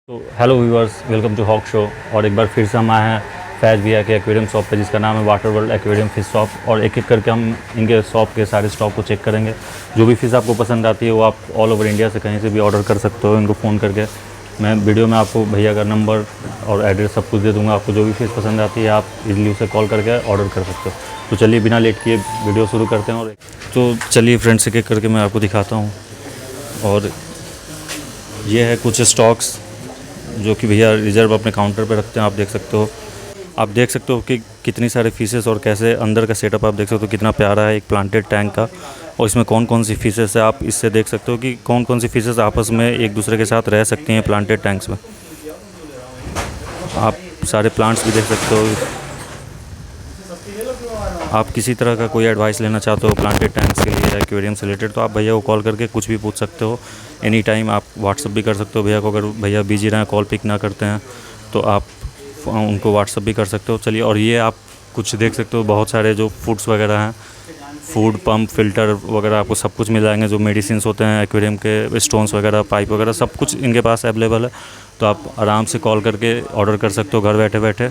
तो hello viewers, welcome to hawk show. और एक बार फिर से हम आए हैं फैज़ भैया के एक्वेरियम शॉप पे, जिसका नाम है water world aquarium fish shop. और एक एक करके हम इनके शॉप के सारे स्टॉक को चेक करेंगे। जो भी फ़िश आपको पसंद आती है वो आप ऑल ओवर इंडिया से कहीं से भी ऑर्डर कर सकते हो इनको फ़ोन करके। मैं वीडियो में आपको भैया का नंबर और एड्रेस सब कुछ दे दूँगा। आपको जो भी फ़िश पसंद आती है आप इजीली उसे कॉल करके ऑर्डर कर सकते हो। तो चलिए बिना लेट किए वीडियो शुरू करते हैं। और तो चलिए फ्रेंड्स, एक एक करके मैं आपको दिखाता हूँ। और ये है कुछ स्टॉक्स जो कि भैया रिजर्व अपने काउंटर पे रखते हैं। आप देख सकते हो, कि कितनी सारे फिशेस और कैसे अंदर का सेटअप आप देख सकते हो कितना प्यारा है एक प्लांटेड टैंक का। और इसमें कौन कौन सी फिशेस है आप इससे देख सकते हो कि कौन कौन सी फिशेस आपस में एक दूसरे के साथ रह सकती हैं प्लांटेड टैंक्स में। आप सारे प्लांट्स भी देख सकते हो। आप किसी तरह का कोई एडवाइस लेना चाहते हो प्लांटेड टैंक्स के लिए एक्वेरियम से रिलेटेड, तो आप भैया को कॉल करके कुछ भी पूछ सकते हो एनी टाइम। आप व्हाट्सअप भी कर सकते हो भैया को, अगर भैया बिजी रहें, कॉल पिक ना करते हैं तो आप उनको व्हाट्सअप भी कर सकते हो। चलिए, और ये आप कुछ देख सकते हो बहुत सारे जो फूड्स वगैरह हैं, फूड पंप, फिल्टर वगैरह आपको सब कुछ मिल जाएंगे। जो मेडिसिन होते हैं एक्वेरियम के, स्टोन्स वगैरह, पाइप वगैरह, सब कुछ इनके पास अवेलेबल है। तो आप आराम से कॉल करके ऑर्डर कर सकते हो घर बैठे बैठे।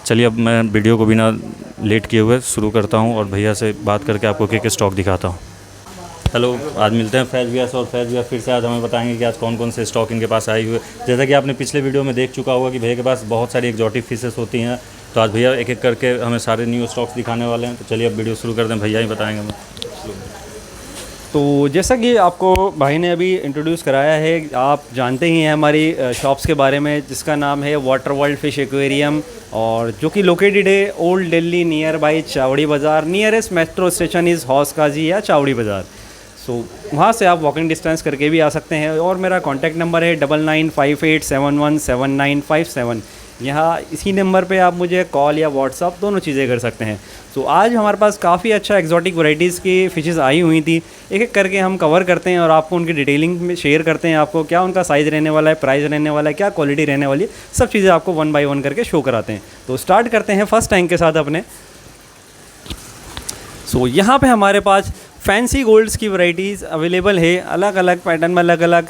चलिए, अब मैं वीडियो को बिना लेट किए हुए शुरू करता हूं और भैया से बात करके आपको क्या स्टॉक दिखाता हूं। हेलो, आज मिलते हैं फैज़ भैया से। और फैज़ भैया फिर से आज हमें बताएंगे कि आज कौन कौन से स्टॉक इनके पास आई हुए। जैसा कि आपने पिछले वीडियो में देख चुका होगा कि भैया के पास बहुत सारी एक्जॉटिक फिशेस होती हैं। तो आज भैया एक एक करके हमें सारे न्यू स्टॉक्स दिखाने वाले हैं। तो चलिए अब वीडियो शुरू करते हैं, भैया ही बताएंगे हमें। तो जैसा कि आपको भाई ने अभी इंट्रोड्यूस कराया है, आप जानते ही हैं हमारी शॉप्स के बारे में, जिसका नाम है वाटर वर्ल्ड फिश एक्वेरियम, और जो कि लोकेटेड है ओल्ड दिल्ली नियर बाई चावड़ी बाज़ार। नियरेस्ट मेट्रो स्टेशन इज़ हौस काजी या चावड़ी बाज़ार। सो वहाँ से आप वॉकिंग डिस्टेंस करके भी आ सकते हैं। और मेरा कॉन्टैक्ट नंबर है 9958717957। यहाँ इसी नंबर पे आप मुझे कॉल या व्हाट्सअप दोनों चीज़ें कर सकते हैं। तो आज हमारे पास काफ़ी अच्छा एक्जॉटिक वैरायटीज़ की फ़िशेज़ आई हुई थी। एक एक करके हम कवर करते हैं और आपको उनकी डिटेलिंग में शेयर करते हैं। आपको क्या उनका साइज़ रहने वाला है, प्राइस रहने वाला है, क्या क्वालिटी रहने वाली है, सब चीज़ें आपको वन बाय वन करके शो कराते हैं। तो स्टार्ट करते हैं फर्स्ट टैंक के साथ अपने। सो यहाँ पे हमारे पास फैंसी गोल्ड्स की वैरायटीज़ अवेलेबल है, अलग अलग पैटर्न में, अलग अलग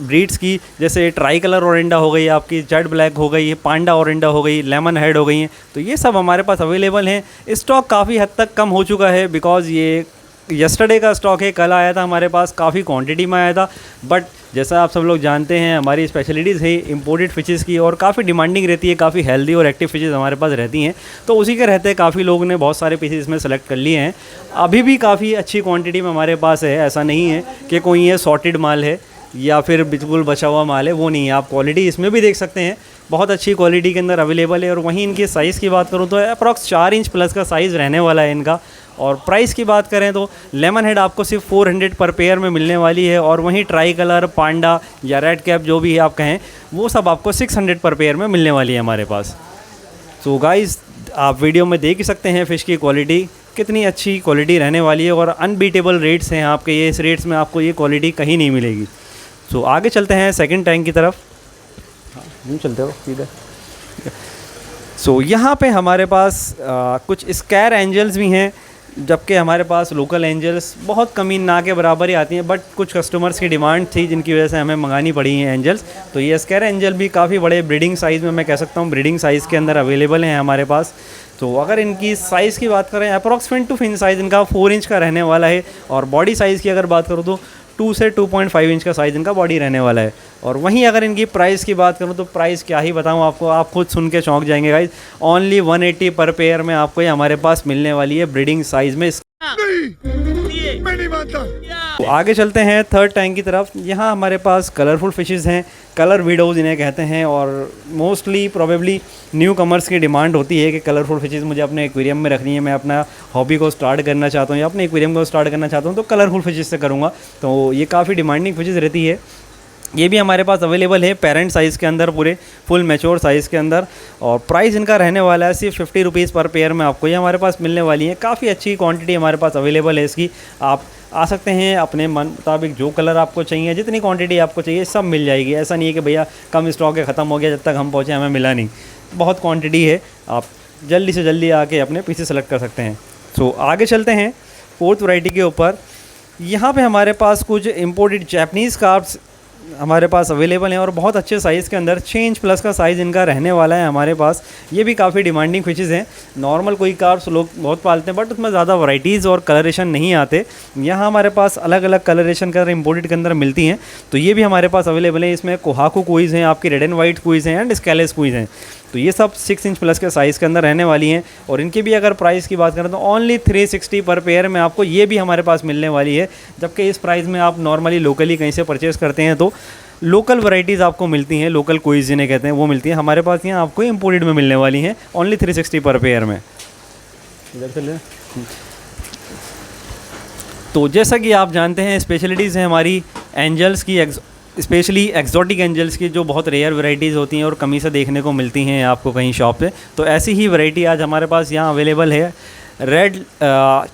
ब्रीड्स की। जैसे ट्राई कलर ओरेंडा हो गई, आपकी जेड ब्लैक हो गई, पांडा ओरेंडा हो गई, लेमन हेड हो गई हैं। तो ये सब हमारे पास अवेलेबल हैं। स्टॉक काफ़ी हद तक कम हो चुका है, बिकॉज़ ये यस्टरडे का स्टॉक है, कल आया था हमारे पास, काफ़ी क्वांटिटी में आया था। बट जैसा आप सब लोग जानते हैं, हमारी स्पेशलिटीज़ है इंपोर्टेड फ़िशेज़ की, और काफ़ी डिमांडिंग रहती है, काफ़ी हेल्दी और एक्टिव फ़िशेज़ हमारे पास रहती हैं। तो उसी के रहते काफ़ी लोगों ने बहुत सारे पीसेस इसमें सेलेक्ट कर लिए हैं। अभी भी काफ़ी अच्छी क्वांटिटी में हमारे पास है। ऐसा नहीं है कि कोई ये सॉर्टेड माल है या फिर बिल्कुल बचा हुआ माल है, वो नहीं है। आप क्वालिटी इसमें भी देख सकते हैं, बहुत अच्छी क्वालिटी के अंदर अवेलेबल है। और वहीं इनके साइज़ की बात करूँ तो अप्रॉक्स 4 इंच प्लस का साइज़ रहने वाला है इनका। और प्राइस की बात करें तो लेमन हेड आपको सिर्फ 400 पर पेयर में मिलने वाली है। और वहीं ट्राई कलर, पांडा या रेड कैप जो भी आप कहें, वो सब आपको 600 पर पेयर में मिलने वाली है हमारे पास। तो गाइस, आप वीडियो में देख ही सकते हैं फ़िश की क्वालिटी कितनी अच्छी क्वालिटी रहने वाली है। और अनबीटेबल रेट्स हैं आपके, ये इस रेट्स में आपको ये क्वालिटी कहीं नहीं मिलेगी। तो आगे चलते हैं सेकंड टैंक की तरफ। हाँ, चलते हो सीधे। सो यहाँ पे हमारे पास कुछ स्कैर एंजल्स भी हैं, जबकि हमारे पास लोकल एंजल्स बहुत कमी ना के बराबर ही आती हैं। बट कुछ कस्टमर्स की डिमांड थी जिनकी वजह से हमें मंगानी पड़ी हैं एंजल्स। तो ये स्कैर एंजल भी काफ़ी बड़े ब्रीडिंग साइज़ में, मैं कह सकता हूँ ब्रीडिंग साइज़ के अंदर अवेलेबल हैं हमारे पास। तो अगर इनकी साइज़ की बात करें, approx fin to fin size इनका 4 इंच का रहने वाला है। और बॉडी साइज़ की अगर बात करूँ तो 2 से 2.5 इंच का साइज़ इनका बॉडी रहने वाला है। और वहीं अगर इनकी प्राइस की बात करूँ तो प्राइस क्या ही बताऊँ आपको, आप खुद सुन के चौंक जाएंगे गाइस। ओनली 180 पर पेयर में आपको ये हमारे पास मिलने वाली है ब्रीडिंग साइज़ में। मैं नहीं मानता। तो आगे चलते हैं थर्ड टैंक की तरफ। यहाँ हमारे पास कलरफुल फिशेज़ हैं, कलर विडोज़ इन्हें कहते हैं। और मोस्टली प्रोबेबली न्यू कमर्स की डिमांड होती है कि कलरफुल फिशेज़ मुझे अपने एक्वेरियम में रखनी है, मैं अपना हॉबी को स्टार्ट करना चाहता हूँ या अपने एक्वेरियम को स्टार्ट करना चाहता हूँ, तो कलरफुल फिशेज़ से करूँगा। तो ये काफ़ी डिमांडिंग फिशेज़ रहती है। ये भी हमारे पास अवेलेबल है पेरेंट साइज़ के अंदर, पूरे फुल मैच्योर साइज़ के अंदर। और प्राइस इनका रहने वाला है सिर्फ 50 रुपीज़ पर पेयर में आपको ये हमारे पास मिलने वाली है। काफ़ी अच्छी क्वांटिटी हमारे पास अवेलेबल है इसकी। आप आ सकते हैं, अपने मन मुताबिक जो कलर आपको चाहिए, जितनी क्वांटिटी आपको चाहिए सब मिल जाएगी। ऐसा नहीं है कि भैया कम स्टॉक है, ख़त्म हो गया, जब तक हम पहुँचे हमें मिला नहीं। बहुत क्वान्टिटी है, आप जल्दी से जल्दी आके अपने पीसे सेलेक्ट कर सकते हैं। सो आगे चलते हैं फोर्थ वैरायटी के ऊपर। यहाँ पे हमारे पास कुछ इम्पोर्टेड जैपनीज़ कार्प्स हमारे पास अवेलेबल हैं और बहुत अच्छे साइज़ के अंदर 6 इंच प्लस का साइज़ इनका रहने वाला है हमारे पास। ये भी काफ़ी डिमांडिंग फिशेज़ हैं। नॉर्मल कोई कार्प्स लोग बहुत पालते हैं बट उसमें ज़्यादा वैरायटीज़ और कलरेशन नहीं आते। यहाँ हमारे पास अलग अलग कलरेशन के अंदर इम्पोर्टेड के अंदर मिलती हैं, तो ये भी हमारे पास अवेलेबल है। इसमें कोहाकू कुइज़ हैं, आपकी रेड एंड वाइट कुइज़ हैं एंड स्केलेस कुइज़ हैं। तो ये सब 6 इंच प्लस के साइज़ के अंदर रहने वाली हैं और इनकी भी अगर प्राइस की बात करें तो ओनली 360 पर पेयर में आपको ये भी हमारे पास मिलने वाली है। जबकि इस प्राइस में आप नॉर्मली लोकली कहीं से परचेज़ करते हैं तो लोकल वैरायटीज़ आपको मिलती हैं, लोकल कुइज़ जिन्हें कहते हैं वो मिलती हैं। हमारे पास यहाँ आपको इम्पोर्टेड में मिलने वाली हैं ओनली 360 पर पेयर में। इधर से ले। तो जैसा कि आप जानते हैं स्पेशलिटीज़ हैं हमारी एंजल्स की, स्पेशली एक्जॉटिक एंजल्स की, जो बहुत रेयर वैरायटीज़ होती हैं और कमी से देखने को मिलती हैं आपको कहीं शॉप पे। तो ऐसी ही वैरायटी आज हमारे पास यहाँ अवेलेबल है। रेड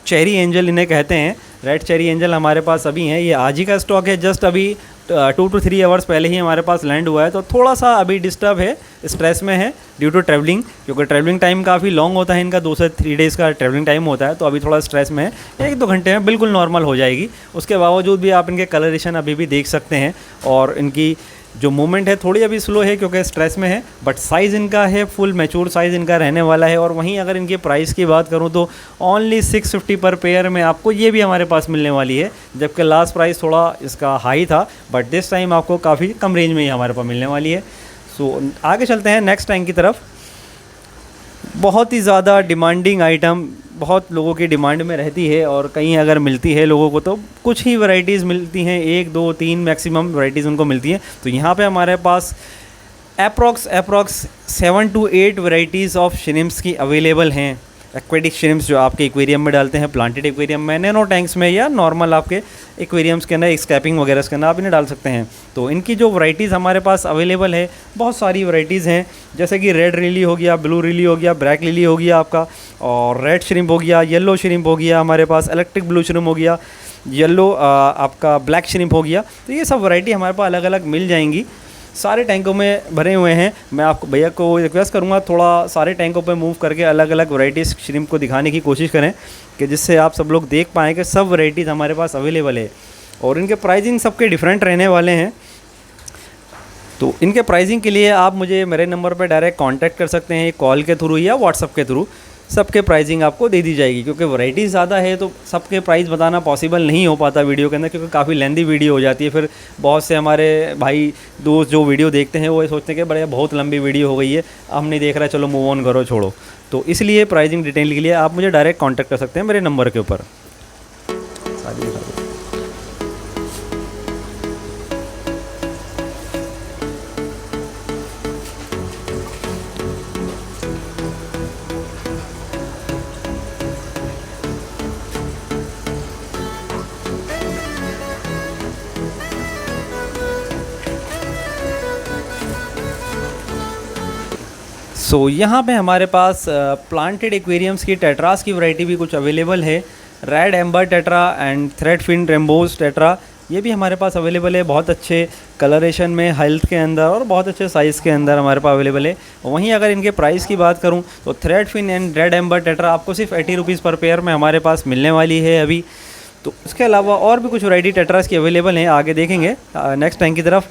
चेरी एंजल इन्हें कहते हैं। रेड चेरी एंजल हमारे पास अभी हैं, ये आज ही का स्टॉक है। जस्ट अभी 2 to 3 आवर्स पहले ही हमारे पास लैंड हुआ है, तो थोड़ा सा अभी डिस्टर्ब है, स्ट्रेस में है ड्यू टू ट्रैवलिंग, क्योंकि ट्रैवलिंग टाइम काफ़ी लॉन्ग होता है इनका, 2 से 3 डेज़ का ट्रैवलिंग टाइम होता है। तो अभी थोड़ा स्ट्रेस में है, 1-2 घंटे में बिल्कुल नॉर्मल हो जाएगी। उसके बावजूद भी आप इनके कलरेशन अभी भी देख सकते हैं और इनकी जो मूवमेंट है थोड़ी अभी स्लो है क्योंकि स्ट्रेस में है, बट साइज़ इनका है फुल मैच्योर साइज़ इनका रहने वाला है। और वहीं अगर इनके प्राइस की बात करूं तो ओनली 650 पर पेयर में आपको ये भी हमारे पास मिलने वाली है। जबकि लास्ट प्राइस थोड़ा इसका हाई था, बट दिस टाइम आपको काफ़ी कम रेंज में ही हमारे पास मिलने वाली है। सो आगे चलते हैं नेक्स्ट टैंक की तरफ। बहुत ही ज़्यादा डिमांडिंग आइटम, बहुत लोगों की डिमांड में रहती है और कहीं अगर मिलती है लोगों को तो कुछ ही वैरायटीज़ मिलती हैं, 1, 2, 3 मैक्सिमम वैरायटीज़ उनको मिलती हैं। तो यहाँ पे हमारे पास approx 7 to 8 varieties of shrimps की अवेलेबल हैं। एक्वेटिक श्रिम्प्स जो आपके एक्वेरियम में डालते हैं, प्लांटेड एक्वेरियम में, नैनो टैंक्स में, या नॉर्मल आपके एक्वेरियम्स के अंदर स्कैपिंग वगैरह के अंदर आप इन्हें डाल सकते हैं। तो इनकी जो वैरायटीज़ हमारे पास अवेलेबल है, बहुत सारी वैरायटीज़ हैं, जैसे कि रेड लिली हो गया, ब्लू लिली हो गया, ब्लैक लिली हो गया आपका, और रेड श्रिम्प हो गया, येलो श्रिम्प हो गया हमारे पास, इलेक्ट्रिक ब्लू श्रिम्प हो गया, येलो आपका ब्लैक श्रिम्प हो गया। तो ये सब वैरायटी हमारे पास अलग अलग मिल जाएंगी। सारे टैंकों में भरे हुए हैं। मैं आपको भैया को रिक्वेस्ट करूंगा थोड़ा सारे टैंकों पे मूव करके अलग अलग वैरायटीज़ श्रिम्प को दिखाने की कोशिश करें, कि जिससे आप सब लोग देख पाएँ कि सब वैरायटीज़ हमारे पास अवेलेबल है और इनके प्राइसिंग सबके डिफरेंट रहने वाले हैं। तो इनके प्राइसिंग के लिए आप मुझे मेरे नंबर पर डायरेक्ट कॉन्टैक्ट कर सकते हैं, कॉल के थ्रू या व्हाट्सअप के थ्रू। सबके प्राइसिंग आपको दे दी जाएगी, क्योंकि वैरायटी ज़्यादा है तो सबके प्राइस बताना पॉसिबल नहीं हो पाता वीडियो के अंदर, क्योंकि काफ़ी लेंदी वीडियो हो जाती है। फिर बहुत से हमारे भाई दोस्त जो वीडियो देखते हैं वो ये सोचते हैं कि बड़े बहुत लंबी वीडियो हो गई है, हम नहीं देख रहा, चलो मूव ऑन करो, छोड़ो। तो इसलिए प्राइसिंग डिटेल के लिए आप मुझे डायरेक्ट कॉन्टैक्ट कर सकते हैं मेरे नंबर के ऊपर। सो यहाँ पे हमारे पास प्लांटेड एक्वेरियम्स की टेट्रास की वैरायटी भी कुछ अवेलेबल है। Red ember tetra and threadfin rainbows tetra, ये भी हमारे पास अवेलेबल है। बहुत अच्छे कलरेशन में, हेल्थ के अंदर और बहुत अच्छे साइज़ के अंदर हमारे पास अवेलेबल है। वहीं अगर इनके प्राइस की बात करूँ तो threadfin and red ember tetra आपको सिर्फ 80 रुपीज़ पर पेयर में हमारे पास मिलने वाली है अभी। तो उसके अलावा और भी कुछ वैरायटी टेट्रास की अवेलेबल हैं, आगे देखेंगे नेक्स्ट टैंक की तरफ।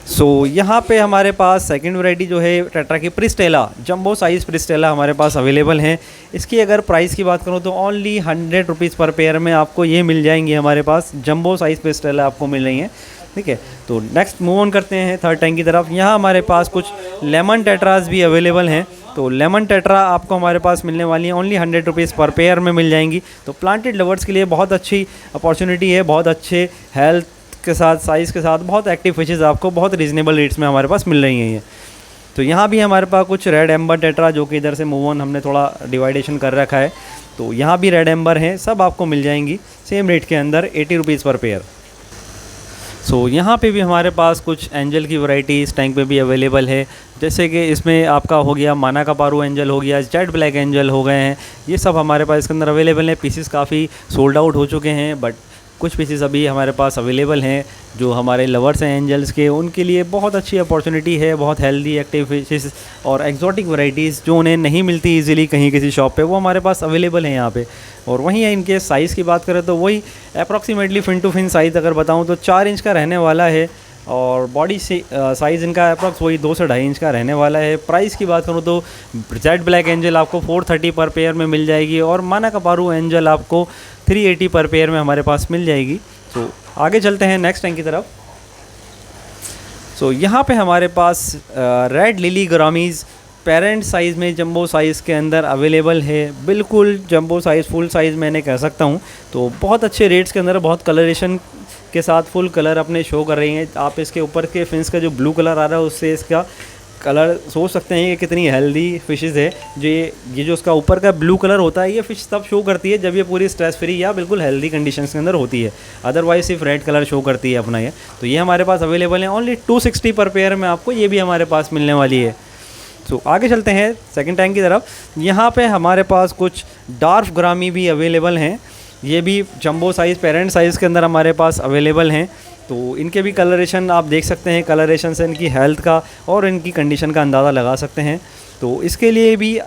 सो यहाँ पे हमारे पास सेकंड वैरायटी जो है टेट्रा की प्रिस्टेला, जंबो साइज़ प्रिस्टेला हमारे पास अवेलेबल हैं। इसकी अगर प्राइस की बात करूँ तो ओनली 100 रुपीज़ पर पेयर में आपको ये मिल जाएंगी हमारे पास। जंबो साइज़ प्रिस्टेला आपको मिल रही हैं, ठीक है। तो नेक्स्ट मूव ऑन करते हैं थर्ड टैंक की तरफ। यहाँ हमारे पास कुछ लेमन टेट्रास भी अवेलेबल हैं। तो लेमन टेट्रा आपको हमारे पास मिलने वाली है ओनली 100 रुपीज़ पर पेयर में मिल जाएंगी। तो प्लांटेड लवर्स के लिए बहुत अच्छी अपॉर्चुनिटी है, बहुत अच्छे हेल्थ के साथ, साइज़ के साथ बहुत एक्टिव फिशेज़ आपको बहुत रीज़नेबल रेट्स में हमारे पास मिल रही हैं ये। तो यहाँ भी हमारे पास कुछ रेड एम्बर टेट्रा, जो कि इधर से मूव ऑन हमने थोड़ा डिवाइडेशन कर रखा है, तो यहाँ भी रेड एम्बर हैं, सब आपको मिल जाएंगी सेम रेट के अंदर 80 रुपीज़ पर पेयर। सो यहाँ पे भी हमारे पास कुछ एंजल की वैरायटी इस टैंक पे भी अवेलेबल है, जैसे कि इसमें आपका हो गया माना का पारू एंजल हो गया, जेट ब्लैक एंजल हो गए हैं, ये सब हमारे पास इसके अंदर अवेलेबल है। पीसेस काफ़ी सोल्ड आउट हो चुके हैं, बट कुछ पीसेस अभी हमारे पास अवेलेबल हैं। जो हमारे लवर्स हैं एंजल्स के, उनके लिए बहुत अच्छी अपॉर्चुनिटी है। बहुत हेल्दी एक्टिव फिशेस और एक्जॉटिक वैरायटीज़ जो उन्हें नहीं मिलती इजीली कहीं किसी शॉप पे, वो हमारे पास अवेलेबल हैं यहाँ पे। और वहीं है इनके साइज़ की बात करें तो वही approximately fin to fin size अगर बताऊँ तो 4 इंच का रहने वाला है। और बॉडी से साइज़ इनका अप्रॉक्स वही 2 से 2.5 इंच का रहने वाला है। प्राइस की बात करूँ तो जेड ब्लैक एंजल आपको 430 पर पेयर में मिल जाएगी, और माना कपारू एंजल आपको 380 पर पेयर में हमारे पास मिल जाएगी। तो आगे चलते हैं नेक्स्ट टैंक की तरफ। सो यहाँ पे हमारे पास रेड लिली ग्रामीज़ पेरेंट साइज़ में जंबो साइज़ के अंदर अवेलेबल है। बिल्कुल जंबो साइज़, फुल साइज़ मैंने कह सकता हूँ। तो बहुत अच्छे रेट्स के अंदर, बहुत कलरेशन के साथ फुल कलर अपने शो कर रही हैं। आप इसके ऊपर के फिन्स का जो ब्लू कलर आ रहा है उससे इसका कलर सोच सकते हैं कि कितनी हेल्दी फिशेस है। जो ये जो उसका ऊपर का ब्लू कलर होता है, ये फ़िश तब शो करती है जब ये पूरी स्ट्रेस फ्री या बिल्कुल हेल्दी कंडीशंस के अंदर होती है। अदरवाइज सिर्फ रेड कलर शो करती है अपना ये। तो ये हमारे पास अवेलेबल है ओनली 260 पर पेयर में, आपको ये भी हमारे पास मिलने वाली है। तो आगे चलते हैं सेकंड टैंक की तरफ। यहाँ पे हमारे पास कुछ डार्फ ग्रामी भी अवेलेबल हैं। ये भी जंबो साइज़ पेरेंट साइज़ के अंदर हमारे पास अवेलेबल हैं। तो इनके भी कलरेशन आप देख सकते हैं। कलरेशन से इनकी हेल्थ का और इनकी कंडीशन का अंदाज़ा लगा सकते हैं। तो इसके लिए भी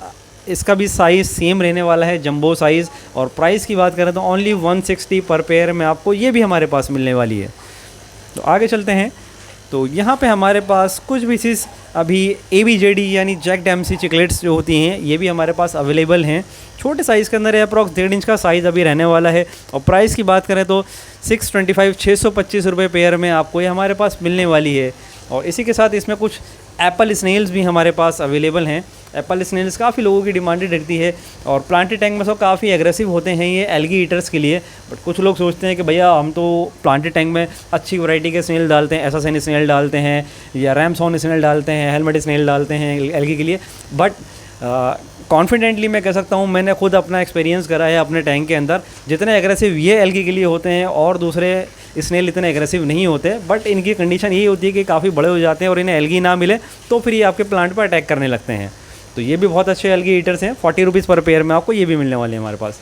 इसका भी साइज़ सेम रहने वाला है, जंबो साइज़। और प्राइस की बात करें तो ओनली 160 पर पेयर में आपको ये भी हमारे पास मिलने वाली है। तो आगे चलते हैं। तो यहाँ पे हमारे पास कुछ पीसेस अभी ABJD यानी जैक डेम्सी चिकलेट्स जो होती हैं, ये भी हमारे पास अवेलेबल हैं। छोटे साइज़ के अंदर है, अप्रॉक्स 1.5 इंच का साइज़ अभी रहने वाला है। और प्राइस की बात करें तो 625 रुपये पेयर में आपको ये हमारे पास मिलने वाली है। और इसी के साथ इसमें कुछ एप्पल स्नेल्स भी हमारे पास अवेलेबल हैं। एप्पल स्नेल्स काफ़ी लोगों की डिमांडेड रहती है, और प्लांटेड टैंक में तो काफ़ी एग्रेसिव होते हैं ये एल्गी ईटर्स के लिए। बट कुछ लोग सोचते हैं कि भैया हम तो प्लांटेड टैंक में अच्छी वैरायटी के स्नेल डालते हैं, एसासिन स्नेल डालते हैं या रैमसॉन स्नेल डालते हैं, हेलमेट स्नेल डालते हैं एल्गी के लिए। बट कॉन्फिडेंटली मैं कह सकता हूँ, मैंने खुद अपना एक्सपीरियंस करा है अपने टैंक के अंदर। जितने एग्रेसिव ये एल्गी के लिए होते हैं और दूसरे स्नेल इतने एग्रेसिव नहीं होते। बट इनकी कंडीशन यही होती है कि काफ़ी बड़े हो जाते हैं और इन्हें एल्गी ना मिले तो फिर ये आपके प्लांट पर अटैक करने लगते हैं। तो ये भी बहुत अच्छे एल्गी ईटर्स हैं। 40 रुपीज़ पर पेयर में आपको ये भी मिलने वाले हैं हमारे पास।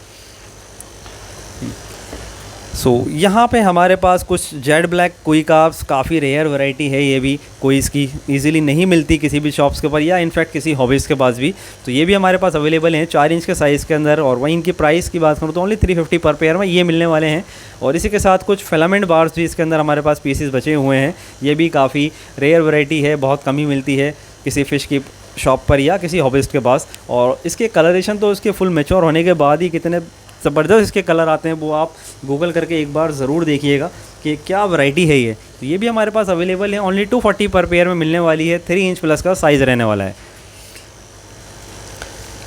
यहाँ पे हमारे पास कुछ जेड ब्लैक कोई कार्प्स, काफ़ी रेयर वैरायटी है ये भी। कोई इसकी इजीली नहीं मिलती किसी भी शॉप्स के ऊपर या इनफैक्ट किसी हॉबीज़ के पास भी। तो ये भी हमारे पास अवेलेबल हैं 4 इंच के साइज़ के अंदर। और वहीं इनकी प्राइस की बात करूँ तो ओनली 350 पर पेयर में ये मिलने वाले हैं। और इसी के साथ कुछ फिलामेंट बार्स भी इसके अंदर हमारे पास पीसेस बचे हुए हैं। ये भी काफ़ी रेयर वैरायटी है, बहुत कम ही मिलती है किसी फ़िश की शॉप पर या किसी हॉबिस्ट के पास। और इसके कलरेशन तो इसके फुल मैच्योर होने के बाद ही कितने ज़बरदस्त इसके कलर आते हैं, वो आप गूगल करके एक बार ज़रूर देखिएगा कि क्या वैरायटी है ये। तो ये भी हमारे पास अवेलेबल है, ओनली 240 पर पेयर में मिलने वाली है। 3 इंच प्लस का साइज़ रहने वाला है।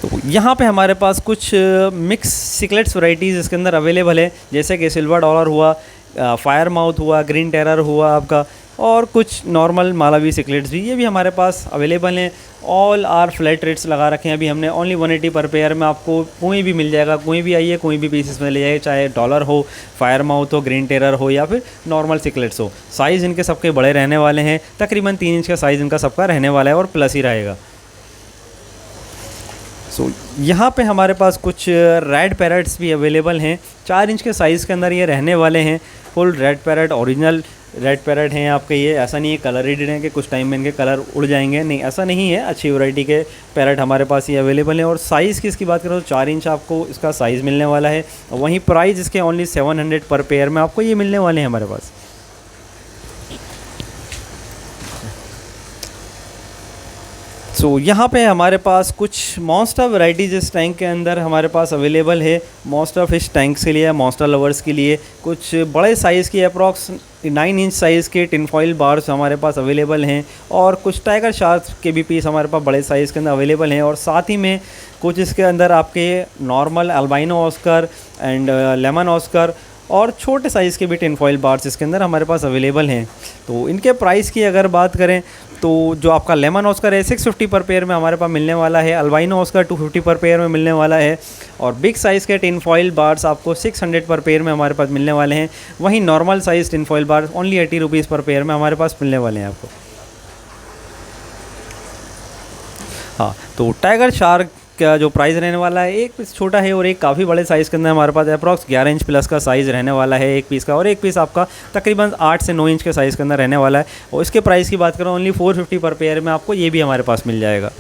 तो यहाँ पे हमारे पास कुछ मिक्स सिकलेट्स वैरायटीज़ इसके अंदर अवेलेबल है, जैसे कि सिल्वर डॉलर हुआ, फायर माउथ हुआ, ग्रीन टेरर हुआ आपका, और कुछ नॉर्मल मालावी सिकलेट्स भी ये भी हमारे पास अवेलेबल हैं। ऑल आर फ्लैट रेट्स लगा रखे हैं अभी हमने। ओनली 180 पर पेयर में आपको कोई भी मिल जाएगा, कोई भी आइए, कोई भी पीसेस में ले जाइए, चाहे डॉलर हो, फायर माउथ हो, ग्रीन टेरर हो या फिर नॉर्मल सिकलेट्स हो। साइज़ इनके सबके बड़े रहने वाले हैं, तकरीबन 3 इंच का साइज़ इनका सबका रहने वाला है और प्लस ही रहेगा। यहाँ पे हमारे पास कुछ रेड पैरट्स भी अवेलेबल हैं। 4 इंच के साइज़ के अंदर ये रहने वाले हैं। Full red parrot, original red parrot हैं आपके ये। ऐसा नहीं है कलर रेडेड हैं कि कुछ टाइम में इनके कलर उड़ जाएंगे, नहीं ऐसा नहीं है। अच्छी वैरायटी के पैरट हमारे पास ये अवेलेबल हैं। और साइज़ की इसकी बात करें तो 4 इंच आपको इसका साइज़ मिलने वाला है। वहीं प्राइस इसके ओनली 700 पर पेयर में आपको ये मिलने वाले हैं हमारे पास। यहाँ पे हमारे पास कुछ मॉन्स्टर वैरायटीज़ इस टैंक के अंदर हमारे पास अवेलेबल है। मॉन्स्टर फिश टैंक्स के लिए, मॉन्स्टर लवर्स के लिए कुछ बड़े साइज़ की अप्रॉक्स 9 इंच साइज़ के टिन फॉइल बार्स हमारे पास अवेलेबल हैं। और कुछ टाइगर शार्क के भी पीस हमारे पास बड़े साइज़ के अंदर अवेलेबल हैं। और साथ ही में कुछ इसके अंदर आपके normal albino Oscar and lemon Oscar और छोटे साइज़ के भी टिन फॉइल बार्स इसके अंदर हमारे पास अवेलेबल हैं। तो इनके प्राइस की अगर बात करें तो जो आपका लेमन ऑस्कर है 650 पर पेयर में हमारे पास मिलने वाला है। अल्बाइनो ऑस्कर 250 पर पेयर में मिलने वाला है। और बिग साइज़ के टिन फॉइल बार्स आपको 600 पर पेयर में हमारे पास मिलने वाले हैं। वहीं normal size tin foil bars only 80 rupees पर पेयर में हमारे पास मिलने वाले हैं आपको। हाँ, तो टाइगर शार्क इसका जो प्राइस रहने वाला है, एक पीस छोटा है और एक काफ़ी बड़े साइज़ के अंदर हमारे पास अप्रॉक्स 11 इंच प्लस का साइज़ रहने वाला है एक पीस का, और एक पीस आपका तकरीबन 8 से 9 इंच के साइज़ के अंदर रहने वाला है। और इसके प्राइस की बात करूँ ओनली 450 पर पेयर में आपको ये भी हमारे पास मिल जाएगा।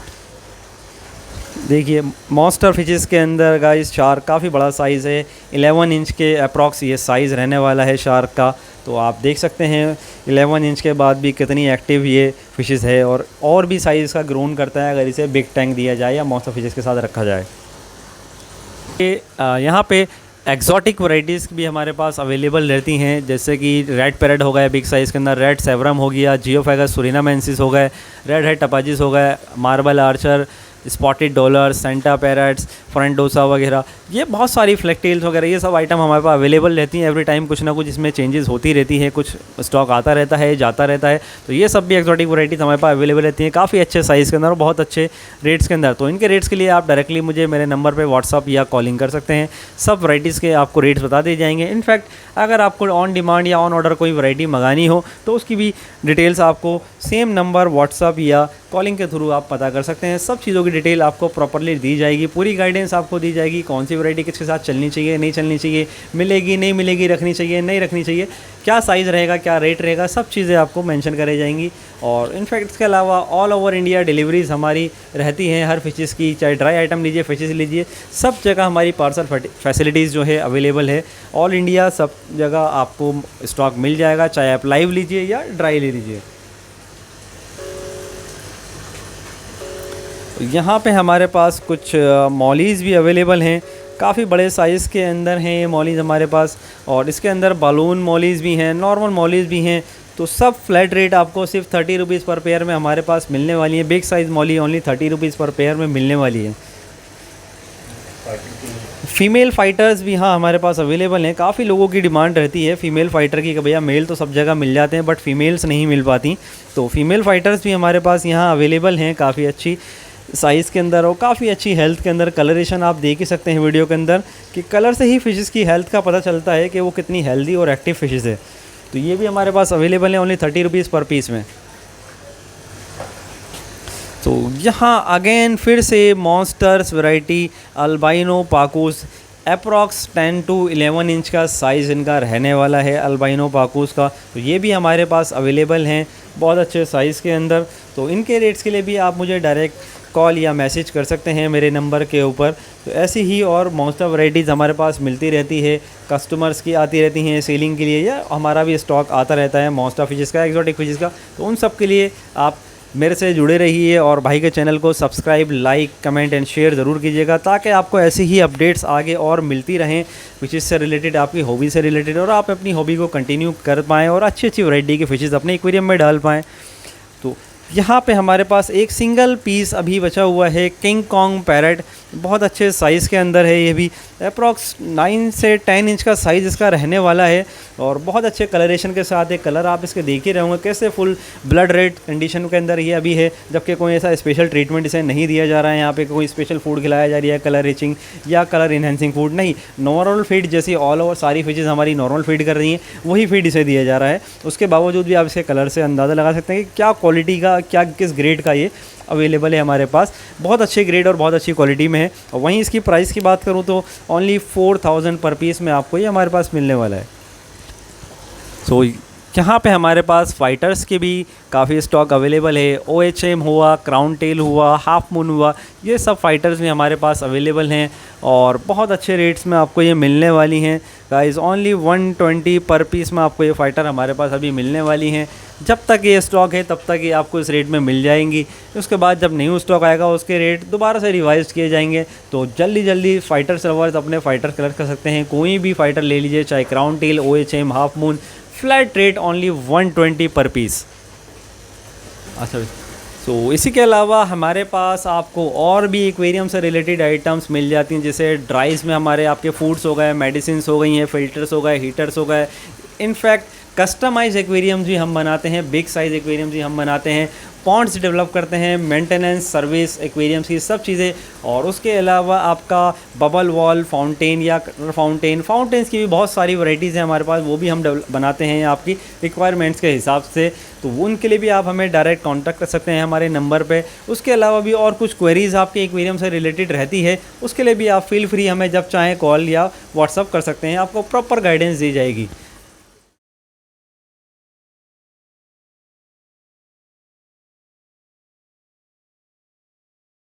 देखिए मॉन्स्टर फिशेस के अंदर गाइस शार्क काफ़ी बड़ा साइज़ है, 11 इंच के अप्रॉक्स ये साइज़ रहने वाला है शार्क का। तो आप देख सकते हैं 11 इंच के बाद भी कितनी एक्टिव ये फिशेस है, और भी साइज़ का ग्रोन करता है अगर इसे बिग टैंक दिया जाए या मॉन्स्टर फिशेस के साथ रखा जाए। यहाँ पे एक्जॉटिक वैरायटीज़ भी हमारे पास अवेलेबल रहती हैं, जैसे कि रेड पैरेट हो गया बिग साइज़ के अंदर, रेड सेवरम हो गया, जियोफेगस सुरिनामेंसिस हो गए, रेड हेड टपाजिस हो गए, marble Archer, spotted dollar, Santa parrots, frontosa वगैरह, ये बहुत सारी फ्लैगटेल्स वगैरह ये सब आइटम हमारे पास अवेलेबल रहती हैं। एवरी टाइम कुछ ना कुछ इसमें चेंजेस होती रहती है, कुछ स्टॉक आता रहता है जाता रहता है। तो ये सब भी एक्जॉटिक वैरायटीज़ हमारे पास अवेलेबल रहती हैं काफ़ी अच्छे साइज़ के अंदर और बहुत अच्छे रेट्स के अंदर। तो इनके रेट्स के लिए आप डायरेक्टली मुझे मेरे नंबर पर व्हाट्सअप या कॉलिंग कर सकते हैं, सब वैरायटीज़ के आपको रेट्स बता दिए जाएंगे। इनफैक्ट अगर आपको ऑन डिमांड या ऑन ऑर्डर कोई वैरायटी मंगानी हो तो उसकी भी डिटेल्स आपको सेम नंबर व्हाट्सअप या कॉलिंग के थ्रू आप पता कर सकते हैं। सब चीज़ों की डिटेल आपको प्रॉपर्ली दी जाएगी, पूरी गाइडेंस आपको दी जाएगी, कौन सी वैरायटी किसके साथ चलनी चाहिए नहीं चलनी चाहिए, मिलेगी नहीं मिलेगी, रखनी चाहिए नहीं रखनी चाहिए, क्या साइज़ रहेगा क्या रेट रहेगा, सब चीज़ें आपको मेंशन कराई जाएंगी। और इनफैक्ट इसके अलावा ऑल ओवर इंडिया डिलीवरीज़ हमारी रहती हैं हर फिशेज़ की, चाहे ड्राई आइटम लीजिए फिशेज़ लीजिए, सब जगह हमारी पार्सल फैसिलिटीज़ जो है अवेलेबल है। ऑल इंडिया सब जगह आपको स्टॉक मिल जाएगा, चाहे आप लाइव लीजिए या ड्राई ले लीजिए। यहाँ पे हमारे पास कुछ मॉलीज़ भी अवेलेबल हैं, काफ़ी बड़े साइज़ के अंदर हैं ये मॉलीज़ हमारे पास, और इसके अंदर बालून मॉलीज़ भी हैं, नॉर्मल मॉलीज़ भी हैं। तो सब फ्लैट रेट आपको सिर्फ 30 रुपीज़ पर पेयर में हमारे पास मिलने वाली है। Big size Molly only 30 rupees पर पेयर में मिलने वाली है। फ़ीमेल फ़ाइटर्स भी हाँ हमारे पास अवेलेबल हैं, काफ़ी लोगों की डिमांड रहती है फ़ीमेल फ़ाइटर की कि भैया मेल तो सब जगह मिल जाते हैं बट फ़ीमेल्स नहीं मिल पाती। तो फ़ीमेल फ़ाइटर्स भी हमारे पास यहाँ अवेलेबल हैं काफ़ी अच्छी साइज़ के अंदर और काफ़ी अच्छी हेल्थ के अंदर। कलरेशन आप देख ही सकते हैं वीडियो के अंदर कि कलर से ही फ़िशेस की हेल्थ का पता चलता है कि वो कितनी हेल्दी और एक्टिव फ़िशेस है। तो ये भी हमारे पास अवेलेबल है ओनली 30 रुपीज़ पर पीस में। तो यहाँ अगेन फिर से monsters variety albino pacus, approx 10 to 11 inch का साइज़ इनका रहने वाला है अल्बाइनो पाकूस का। तो ये भी हमारे पास अवेलेबल हैं बहुत अच्छे साइज़ के अंदर। तो इनके रेट्स के लिए भी आप मुझे डायरेक्ट कॉल या मैसेज कर सकते हैं मेरे नंबर के ऊपर। तो ऐसी ही और मॉन्स्टर वैरायटीज़ हमारे पास मिलती रहती है, कस्टमर्स की आती रहती हैं सेलिंग के लिए, या हमारा भी स्टॉक आता रहता है मॉन्स्टर फिशेस का, एक्जॉटिक फिशेस का। तो उन सब के लिए आप मेरे से जुड़े रहिए और भाई के चैनल को subscribe, like, comment and share ज़रूर कीजिएगा ताकि आपको ऐसी ही अपडेट्स आगे और मिलती रहें फिशेस से रिलेटेड, आपकी हॉबी से रिलेटेड, और आप अपनी हॉबी को कंटिन्यू कर पाएँ और अच्छी अच्छी वैरायटी के फिशेस अपने एक्वेरियम में डाल पाएँ। तो यहाँ पे हमारे पास एक सिंगल पीस अभी बचा हुआ है किंग कॉन्ग पैरेट, बहुत अच्छे साइज़ के अंदर है। ये भी अप्रॉक्स 9 से 10 इंच का साइज़ इसका रहने वाला है और बहुत अच्छे कलरेशन के साथ है। कलर आप इसके देख ही रहे होंगे कैसे फुल ब्लड रेड कंडीशन के अंदर ये अभी है, जबकि कोई ऐसा स्पेशल ट्रीटमेंट इसे नहीं दिया जा रहा है। यहाँ पे कोई स्पेशल फूड खिलाया जा रही है, कलर रिचिंग या कलर इन्हेंसिंग फूड नहीं, नॉर्मल फीड जैसी ऑल ओवर सारी फिशेज़ हमारी नॉर्मल फीड कर रही हैं वही फीड इसे दिया जा रहा है। उसके बावजूद भी आप इसके कलर से अंदाज़ा लगा सकते हैं कि क्या क्वालिटी का, क्या किस ग्रेड का ये अवेलेबल है हमारे पास। बहुत अच्छे ग्रेड और बहुत अच्छी क्वालिटी में है। और वहीं इसकी प्राइस की बात करूँ तो ओनली 4000 पर पीस में आपको ये हमारे पास मिलने वाला है। सो यहाँ पे हमारे पास फाइटर्स के भी काफ़ी स्टॉक अवेलेबल है। OHM हुआ, क्राउन टेल हुआ, हाफ मून हुआ, ये सब फाइटर्स भी हमारे पास अवेलेबल हैं और बहुत अच्छे रेट्स में आपको ये मिलने वाली हैं गाइस। ओनली 120 पर पीस में आपको ये फ़ाइटर हमारे पास अभी मिलने वाली हैं। जब तक ये स्टॉक है तब तक ये आपको इस रेट में मिल जाएंगी। उसके बाद जब न्यू स्टॉक आएगा उसके रेट दोबारा से रिवाइज किए जाएंगे। तो जल्दी जल्दी फाइटर लवर्स अपने फ़ाइटर कलेक्ट कर सकते हैं। कोई भी फ़ाइटर ले लीजिए, चाहे crowntail, OHM, half moon, flat rate only 120 per piece. अच्छा, तो इसी के अलावा हमारे पास आपको और भी एक्वेरियम से रिलेटेड आइटम्स मिल जाती हैं, जैसे ड्राइज में हमारे आपके फूड्स हो गए, मेडिसिन हो गई हैं, फिल्टर्स हो गए, हीटर्स हो गए। इनफैक्ट कस्टमाइज एक्वेरियम्स भी हम बनाते हैं, बिग साइज़ एक्वेरियम्स भी हम बनाते हैं। पॉन्ड्स डेवलप करते हैं, मेंटेनेंस, सर्विस, एक्वेरियम्स की सब चीज़ें। और उसके अलावा आपका बबल वॉल फाउंटेन या फाउंटेन्स की भी बहुत सारी वैरायटीज़ हैं हमारे पास, वो भी हम बनाते हैं आपकी रिक्वायरमेंट्स के हिसाब से। तो वो उनके लिए भी आप हमें डायरेक्ट कांटेक्ट कर सकते हैं हमारे नंबर पे। उसके अलावा भी और कुछ क्वेरीज़ आपके एक्वेरियम से रिलेटेड रहती है, उसके लिए भी आप फील फ्री हमें जब चाहें कॉल या व्हाट्सअप कर सकते हैं, आपको प्रॉपर गाइडेंस दी जाएगी।